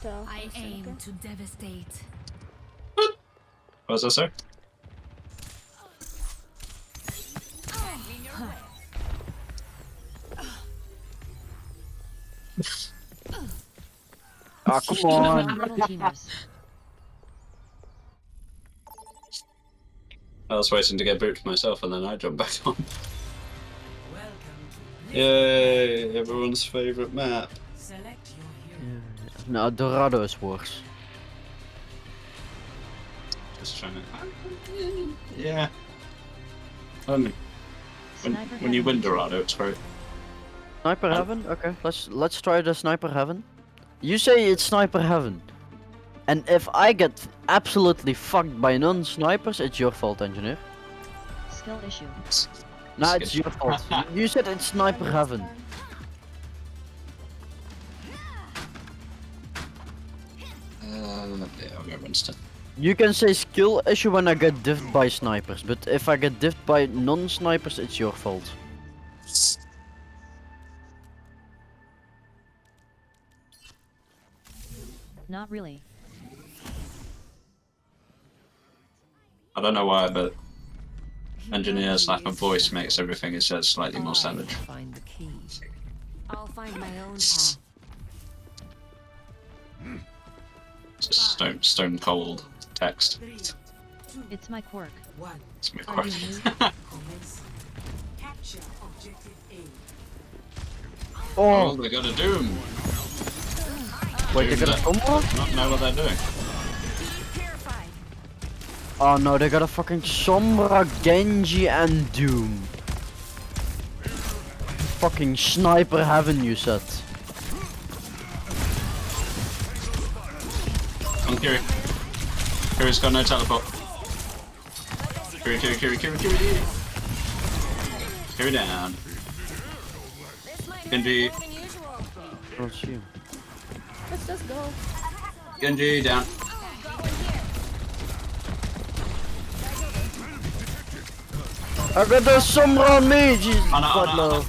I aim to devastate. What was that, sir? Ah, come on. I was waiting to get booped myself and then I jumped back on. Yay, everyone's favourite map. No, Dorado is worse. Just trying to... Yeah. Only. When you win Dorado, it's great. Sniper Heaven? Okay, let's try the Sniper Heaven. You say it's Sniper Heaven. And if I get absolutely fucked by non-snipers, it's your fault, engineer. Skill issue. Nah, it's your fault. You said it's Sniper Heaven. Yeah, I'll go Winston. You can say skill issue when I get diffed by snipers, but if I get diffed by non-snipers, it's your fault. Not really. I don't know why, but engineer's lack of voice makes everything he says slightly more savage. Find the key. I'll find my own path. Just stone cold text. It's my quirk. It's my quirk. Oh, they got a Doom. Wait, they got a Sombra? Not know what they're doing. Oh no, they got a fucking Sombra, Genji, and Doom. Fucking Sniper Heaven, you said. Come on, Kiri. Kiri's got no teleport. Kiri. Kiri down. Genji. Oh, shoot. Let's just go. Genji down. I got the Sombra on me! Jesus, Anna, quite Anna, low.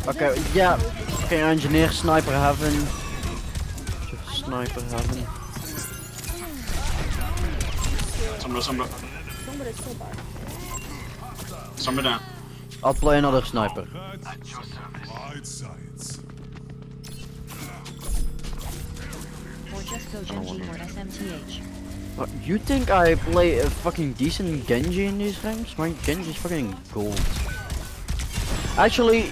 Anna. Okay, yeah. Okay, engineer, Sniper Heaven. Sniper Heaven. Sombra. Sombra down. I'll play another sniper. Or just go Genji or SMTH. You think I play a fucking decent Genji in these ranks? My Genji's fucking gold. Actually,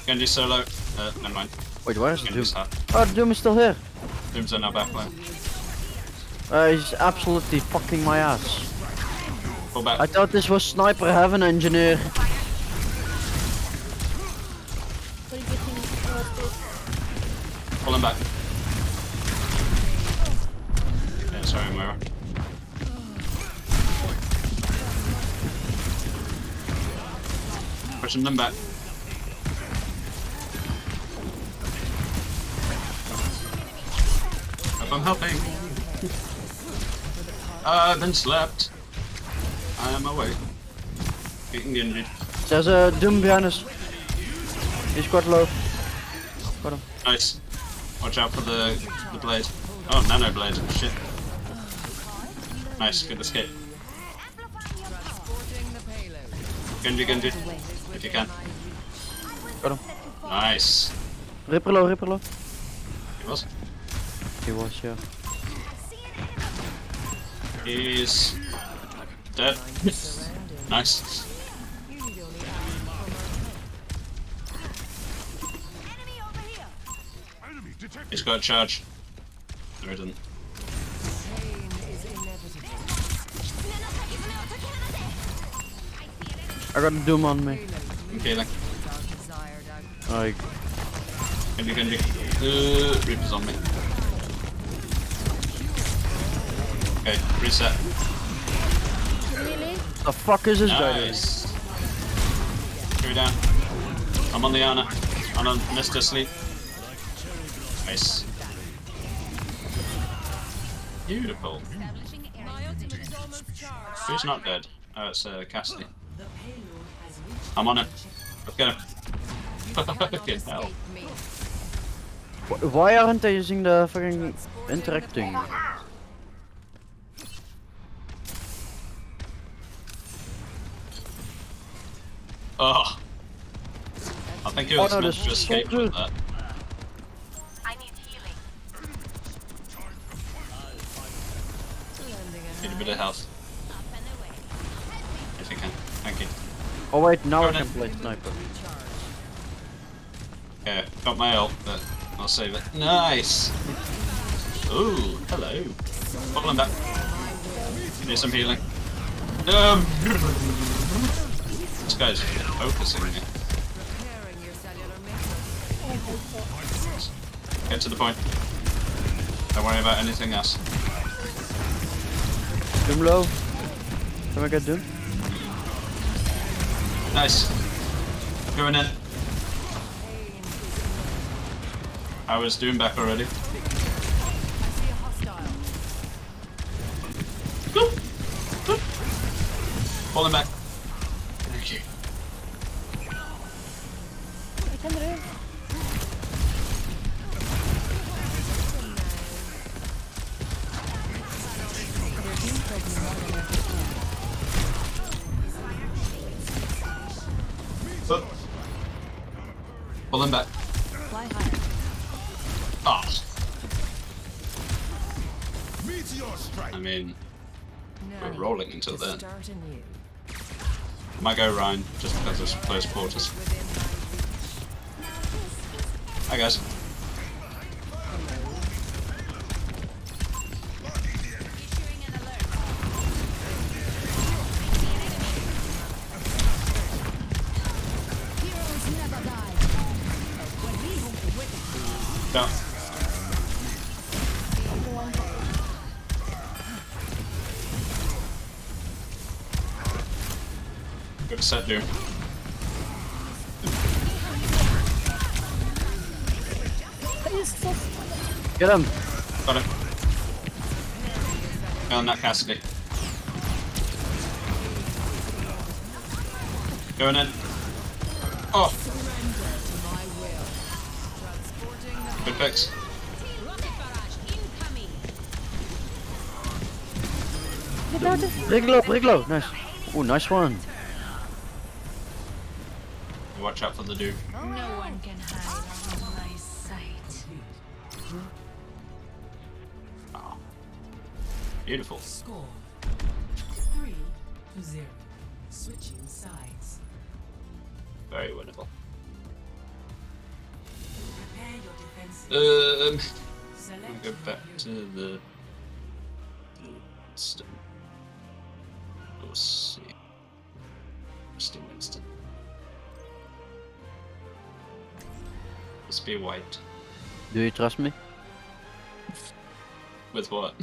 Genji solo. Never mind. wait, where is the Doom? Genji's hot. Oh, the Doom is still here. Doom's in our back line. He's absolutely fucking my ass. Pull back. I thought this was Sniper Heaven, engineer. Pull him back. Yeah, sorry, Moira. Pushing them back. Hope I'm helping. I've been slapped. I am awake. Beating Genji. There's a Doom behind us. He's quite low. Got him. Nice. Watch out for the blade. Oh, nano blade. Shit. Nice, good escape. Genji, if you can. Got him. Nice. Ripper low. He was. He was, yeah. He's dead. Nice. He's got a charge. No, he didn't. I got a Doom on me. I'm healing. I Genji. Reaper's on me. Okay, reset. the fuck is this guy doing? Nice. Go down. I'm on the Ana. I'm on Mr. Sleep. Nice. Beautiful. Who's not dead? Oh, it's Cassidy. I'm on it. Let's get him. Fucking hell. Why aren't they using the fucking interacting? Oh. I think it was no, meant this to escape with that. Need a bit of health. If you can. Thank you. Oh wait, now I Go can on. play sniper. Yeah, got my ult, but I'll save it. Nice! Ooh, hello. Fall him back. Need some healing. This guy's focusing me. Get to the point. Don't worry about anything else. Doom low. Can I get Doom? Nice. Going in. I was Doom back already. Pull him back. Thank you. Pull him back. Fly higher. Oh. I mean, we're rolling until then. Start anew. Might go Ryan just because of close quarters. Hi guys. Go. Good set, dude. Get him! Got him. Go on that Cassidy. Going in. Oh! Good fix. Break low, nice. Oh, nice one. Watch out for the dude. No one can hide from my sight. Oh. Beautiful. Score 3-0. Switching sides. Very winnable. Prepare your defenses. I'll Select go back your to the Winston. We'll see. Winston. Let's be white. Do you trust me? With what?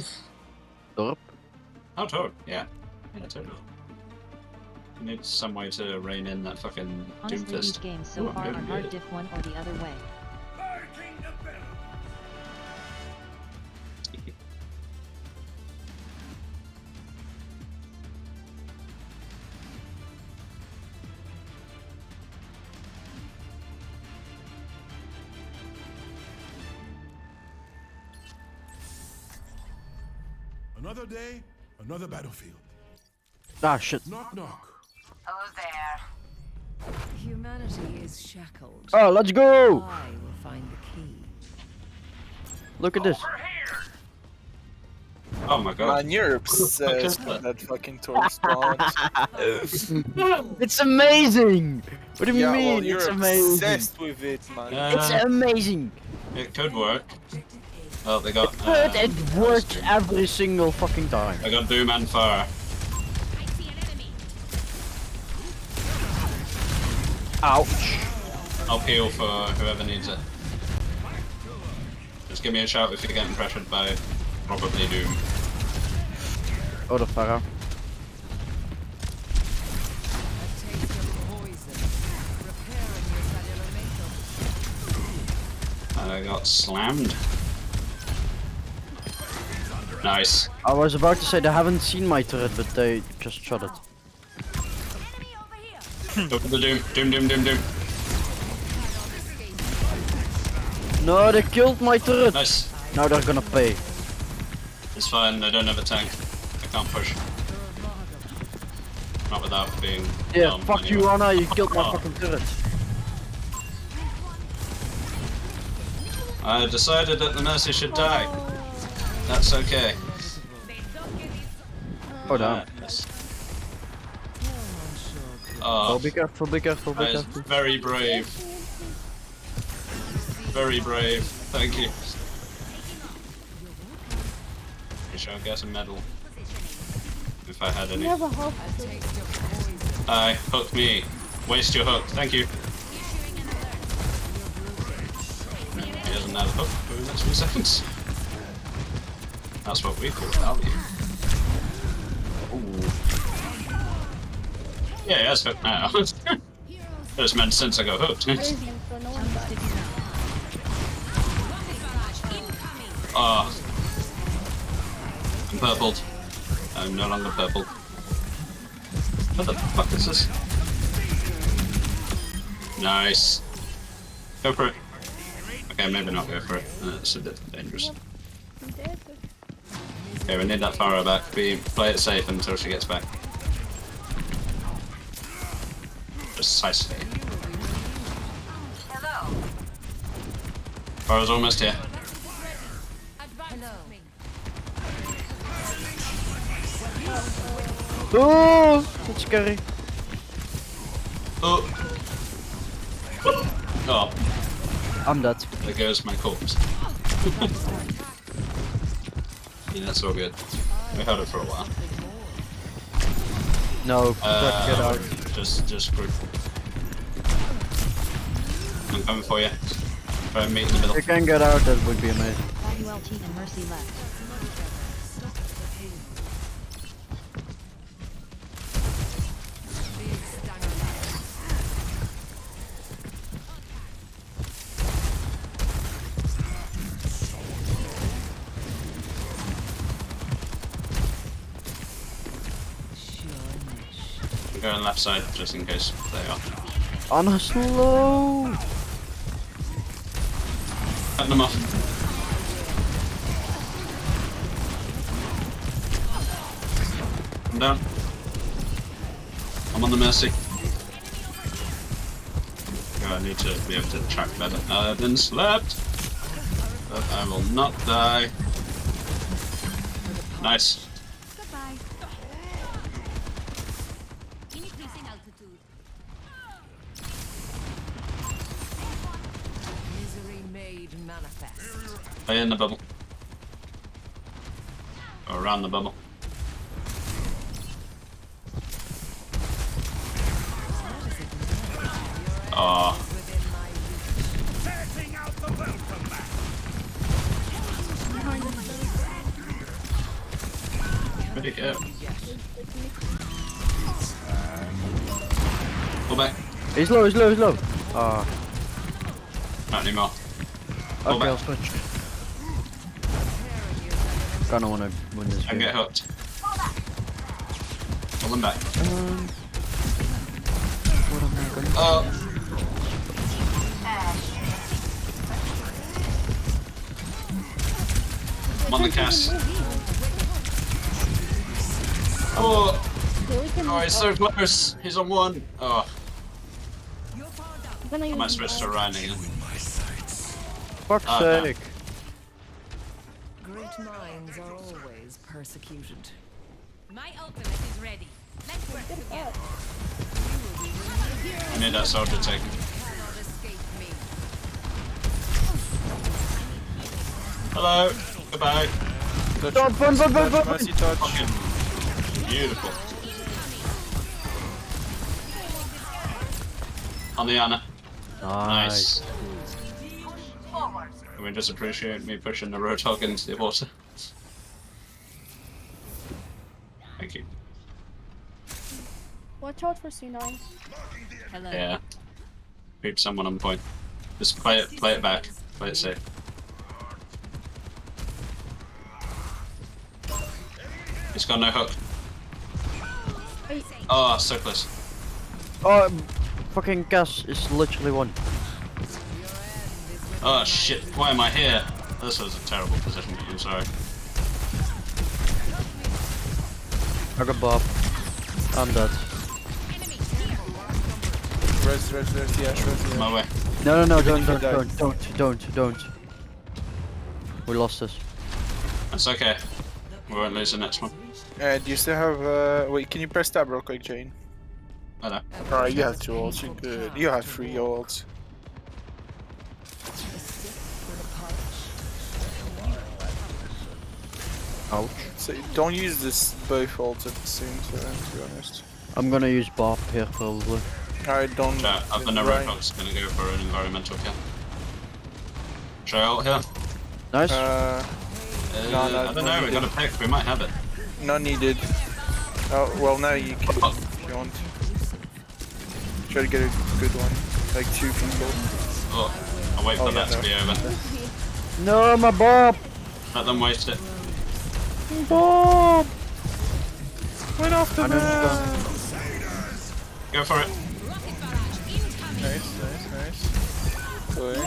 Dorp? Oh, totally. Yeah. Yeah, totally. We need some way to rein in that fucking Honestly, these Doomfist. games so Ooh, I'm far are doing hard good. diff one or the other way. Another day, another battlefield. Ah, shit. Knock knock. Humanity is shackled. Oh, let's go! I will find the key. Look at this. Oh my god. Man, you're obsessed that? with that fucking torch spawn. It's amazing! What do you Yeah, mean? well, you're It's amazing. obsessed with it, man. It's amazing. It could work. Oh, they got. But it works every single fucking time. I got Doom and Fire. Ouch. I'll peel for whoever needs it. Just give me a shout if you're getting pressured by probably Doom. Oh, the Pharaoh. And I got slammed. Nice. I was about to say they haven't seen my turret, but they just shot it. Go for the doom. Doom. No, they killed my turret. Nice. Now they're gonna pay. It's fine, I don't have a tank. I can't push. Not without being Yeah, dumb fuck anyway. you, Anna. You killed my Oh. fucking turret. I decided that the Mercy should die. That's okay. Oh damn. Yes. Oh, Oh, be careful, be careful, be that is careful. very brave. Very brave. Thank you. I shall get a medal. If I had any. Never hope. Aye, hook me. Waste your hook. Thank you. He doesn't have a hook for the next few seconds. That's what we call value. Ooh. Yeah, he has hook now. Just meant since I got hooked. Crazy, so no one died. Ah. I'm purpled. I'm no longer purple. What the fuck is this? Nice. Go for it. Okay, maybe not go for it. It's a bit dangerous. I'm dead. Okay, we need that Pharaoh back. We play it safe until she gets back. Precisely. Pharaoh's almost here. Oh, that's scary. Oh. Oh, I'm dead. there goes my corpse. Yeah, that's all good. We held it for a while. No, get out. Just group. I'm coming for you. Try and meet in the middle. If you can get out, that would be amazing. ULT and Mercy left. I'm going left side just in case they are. Anna, slow. Cut them off. I'm down. I'm on the Mercy. I need to be able to track better. I've been slapped, but I will not die. Nice. Goodbye. Increasing altitude. Misery made manifest. Play in the bubble. Or around the bubble. Oh. Where'd he go? Pull back. He's low, he's low, he's low. Ah, Not anymore. Pull okay, I'll back. switch. Kinda wanna win this And game. get hooked. Pull them back. What am I gonna do? Oh. I'm on the cast. Oh. Oh, he's so close. He's on one. Oh, I might switch to Ryan again. Fuck's Oh, no. sake. Great minds are always persecuted. My ultimate is ready. Let's work together. I need that soldier taken. Cannot escape me. Hello. Goodbye. Don't, run, run. Mercy touch. Fucking beautiful. On the Anna. Nice. Can we just appreciate me pushing the Roadhog into the water? Thank you. Watch out for C9. Hello. Yeah. Keep someone on point. Just play it back. Play it safe. He's got no hook. Hey, Oh, so close. Oh, fucking gas is literally one. Oh shit, why am I here? This was a terrible position, I'm sorry. I got Bob. I'm dead. Res, yeah, res, My yeah. way. No, Even if you don't. We lost this. That's okay. We won't lose the next one. Do you still have, wait, can you press tab real quick, Jane? I know. Alright, you have 2 ults, you're good. You have 3 ults. Ouch. So don't use this both ults at the same time, to be honest. I'm gonna use Bob here probably. Alright, don't. I've been a Ryan. Roadhog's gonna go for an environmental kill. Try ult here? Nice. No, I don't know, we got a pick, we might have it. Not needed. Oh, well, now you can if you want. Try to get a good one. Like 2 people. Oh, I'll wait for Oh, that yeah, to be over. No, my Bob. Let them waste it. Bob. Went off the I know map! Go for it. Nice. Go in.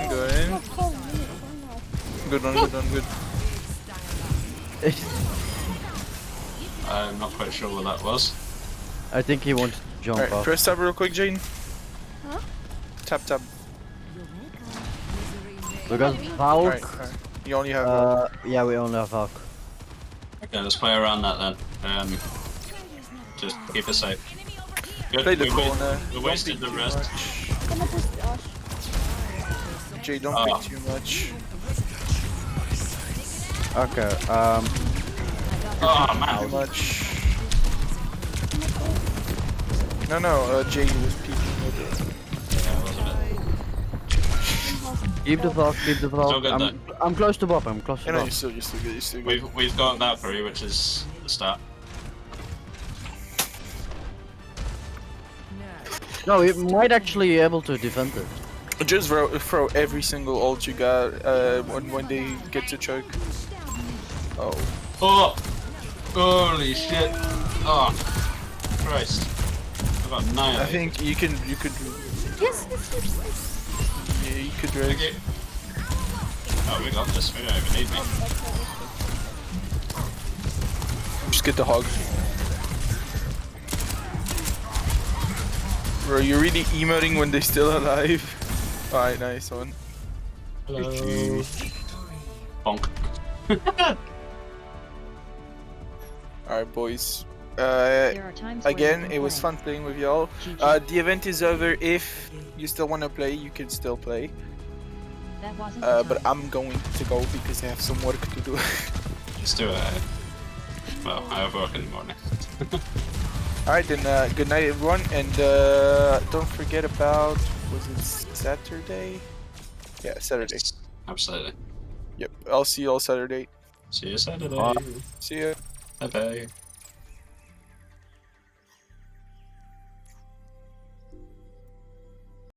Oh, me. Good one. I'm not quite sure what that was. I think he wanted to jump Alright, off. press tab real quick, Jane. Huh? Tap. We got Valk. Alright. You only have Yeah, we only have Valk. Okay, let's play around that then. Just keep it safe. Good, play the we corner. We Don't wasted pick the too rest. much. I'm gonna push Josh. Jay, don't Oh. pick too much. Okay, Oh Too man. much. No, Jay was peeking with it. Yeah, it was a bit. keep the Valk, Still good I'm close to Bob, I'm close to You know, Bob. you're still good. We've got that for you, which is the start. No, we might actually be able to defend it. Just throw every single ult you got when they get to choke. Oh. Oh! Holy shit! Oh! Christ! I got 9. I think you could. Yes. Yeah, you could really. Okay. Oh, we got this. We don't even need me. Just get the hog. Bro, you're really emoting when they're still alive. Alright, nice one. Hello. Bonk. Alright, boys. There are times where you Again, can it was play. fun playing with y'all. GG. The event is over. If you still want to play, you can still play. That wasn't the But time. I'm going to go because I have some work to do. Let's do it. Well, I have work in the morning. Alright, then good night, everyone. And don't forget about. Was it Saturday? Yeah, Saturday. Absolutely. Yep, I'll see you all Saturday. See you Saturday. Bye. See ya. Bye bye.